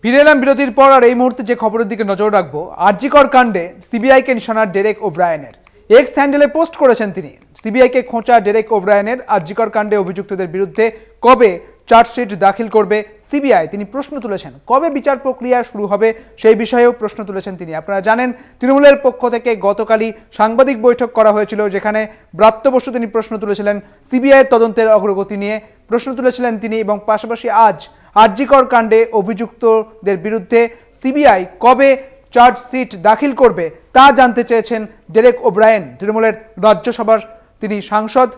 ফিরে এলাম বিরতির পর আর এই মুহূর্তে যে খবরের দিকে নজর রাখবো, আরজিকর কাণ্ডে সিবিআইকে নিশানা ডেরেক ওব্রায়েনের। এক্স হ্যান্ডেলে পোস্ট করেছেন তিনি। সিবিআইকে খোঁচা ডেরেক ওব্রায়েনের। আরজিকর কাণ্ডে অভিযুক্তদের বিরুদ্ধে কবে চার্জশিট দাখিল করবে সিবিআই তিনি প্রশ্ন তুলেছেন। কবে বিচার প্রক্রিয়া শুরু হবে সেই বিষয়েও প্রশ্ন তুলেছেন তিনি। আপনারা জানেন তৃণমূলের পক্ষ থেকে গতকালই সাংবাদিক বৈঠক করা হয়েছিল, যেখানে ব্রাত্য বসু তিনি প্রশ্ন তুলেছিলেন সিবিআইয়ের তদন্তের অগ্রগতি নিয়ে প্রশ্ন তুলেছিলেন তিনি। এবং পাশাপাশি আজ আরজিকর কাণ্ডে অভিযুক্তদের বিরুদ্ধে সিবিআই কবে চার্জশিট দাখিল করবে তা জানতে চেয়েছেন ডেরেক ওব্রায়েন, তৃণমূলের রাজ্যসভার তিনি সাংসদ।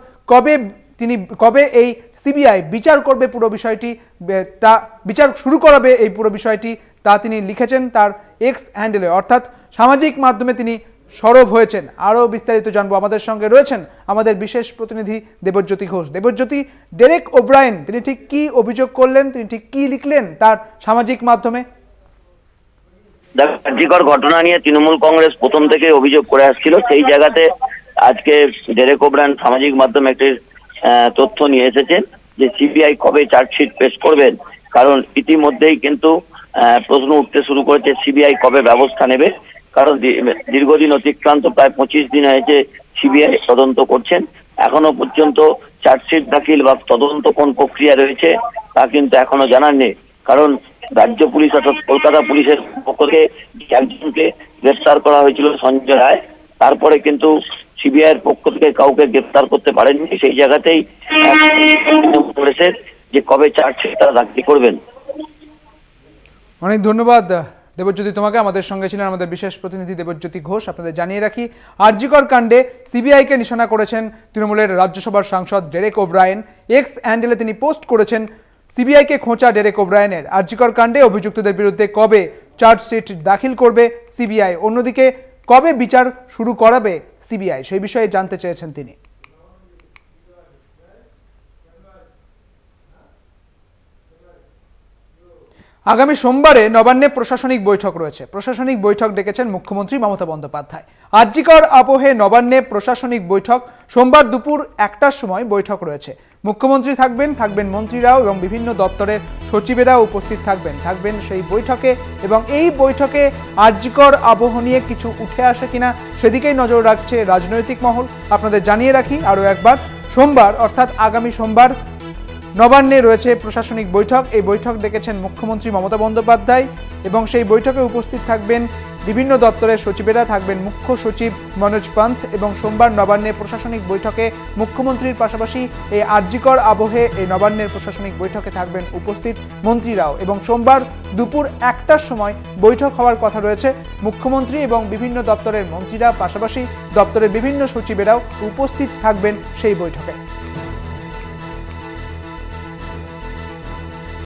কবে এই সিবিআই বিচার করবে পুরো বিষয়টি, তা বিচার শুরু করাবে এই পুরো বিষয়টি, তা তিনি লিখেছেন তার এক্স হ্যান্ডেলে, অর্থাৎ সামাজিক মাধ্যমে তিনি সরব হয়েছেন। আরও বিস্তারিত জানবো, আমাদের সঙ্গে রয়েছেন আমাদের বিশেষ প্রতিনিধি দেবজ্যোতি ঘোষ। দেবজ্যোতি, ডেরেক ওব্রায়েন তিনি ঠিক কি অভিযোগ করলেন, তিনি ঠিক কি লিখলেন তার সামাজিক মাধ্যমে? আরজিকর ঘটনা নিয়ে তৃণমূল কংগ্রেস প্রথম থেকে অভিযোগ করে আসছিল, সেই জায়গাতে আজকে ডেরেক ওব্রায়েন সামাজিক মাধ্যমে একটি তথ্য নিয়ে এসেছেন যে সিবিআই কবে চার্জশিট পেশ করবেন। কারণ ইতিমধ্যেই কিন্তু প্রশ্ন উঠতে শুরু করেছে সিবিআই কবে ব্যবস্থা নেবে। কারণ দীর্ঘদিন অতিক্রান্ত, প্রায় 25 দিন হয়েছে সিবিআই তদন্ত করছেন, এখনো পর্যন্ত চার্জশিট দাখিল বা তদন্ত কোন প্রক্রিয়া রয়েছে তা কিন্তু এখনো জানার নেই। কারণ রাজ্য পুলিশ অর্থাৎ কলকাতা পুলিশের পক্ষ থেকে একজনকে গ্রেফতার করা হয়েছিল সঞ্জয় রায়, তারপরে কিন্তু সিবিআইয়ের পক্ষ থেকে কাউকে গ্রেফতার করতে পারেননি। সেই জায়গাতেই কংগ্রেসের যে কবে চার্জশিট তারা দাখিল করবেন। অনেক ধন্যবাদ দেবজ্যোতি তোমাকে। আমাদের সঙ্গে ছিলেন আমাদের বিশেষ প্রতিনিধি দেবজ্যোতি ঘোষ। আপনাদের জানিয়ে রাখি, আরজিকর কাণ্ডে সিবিআইকে নিশানা করেছেন তৃণমূলের রাজ্যসভার সাংসদ ডেরেক ওব্রায়েন। এক্স হ্যান্ডেলে তিনি পোস্ট করেছেন সিবিআইকে খোঁচা ডেরেক ওব্রায়েনের। আরজিকর কাণ্ডে অভিযুক্তদের বিরুদ্ধে কবে চার্জশিট দাখিল করবে সিবিআই, অন্যদিকে কবে বিচার শুরু করাবে সিবিআই সেই বিষয়ে জানতে চেয়েছেন তিনি। আগামী সোমবারে নবান্নে প্রশাসনিক বৈঠক রয়েছে। প্রশাসনিক বৈঠক ডেকেছেন মুখ্যমন্ত্রী মমতা বন্দ্যোপাধ্যায়। আরজিকর আবহে নবান্নে প্রশাসনিক বৈঠক সোমবার দুপুর 1টার সময় বৈঠক রয়েছে। মুখ্যমন্ত্রী থাকবেন মন্ত্রীরাও এবং বিভিন্ন দপ্তরের সচিবেরাও উপস্থিত থাকবেন সেই বৈঠকে। এবং এই বৈঠকে আরজিকর আবহ নিয়ে কিছু উঠে আসে কিনা সেদিকেই নজর রাখছে রাজনৈতিক মহল। আপনাদের জানিয়ে রাখি আরও একবার, সোমবার অর্থাৎ আগামী সোমবার নবান্নে রয়েছে প্রশাসনিক বৈঠক। এই বৈঠক ডেকেছেন মুখ্যমন্ত্রী মমতা বন্দ্যোপাধ্যায় এবং সেই বৈঠকে উপস্থিত থাকবেন বিভিন্ন দপ্তরের সচিবেরা, থাকবেন মুখ্য সচিব মনোজ পান্থ। এবং সোমবার নবান্নে প্রশাসনিক বৈঠকে মুখ্যমন্ত্রীর পাশাপাশি এই আরজিকর আবহে এই নবান্নের প্রশাসনিক বৈঠকে থাকবেন উপস্থিত মন্ত্রীরাও। এবং সোমবার দুপুর 1টার সময় বৈঠক হওয়ার কথা রয়েছে। মুখ্যমন্ত্রী এবং বিভিন্ন দপ্তরের মন্ত্রীরা পাশাপাশি দপ্তরের বিভিন্ন সচিবেরাও উপস্থিত থাকবেন সেই বৈঠকে।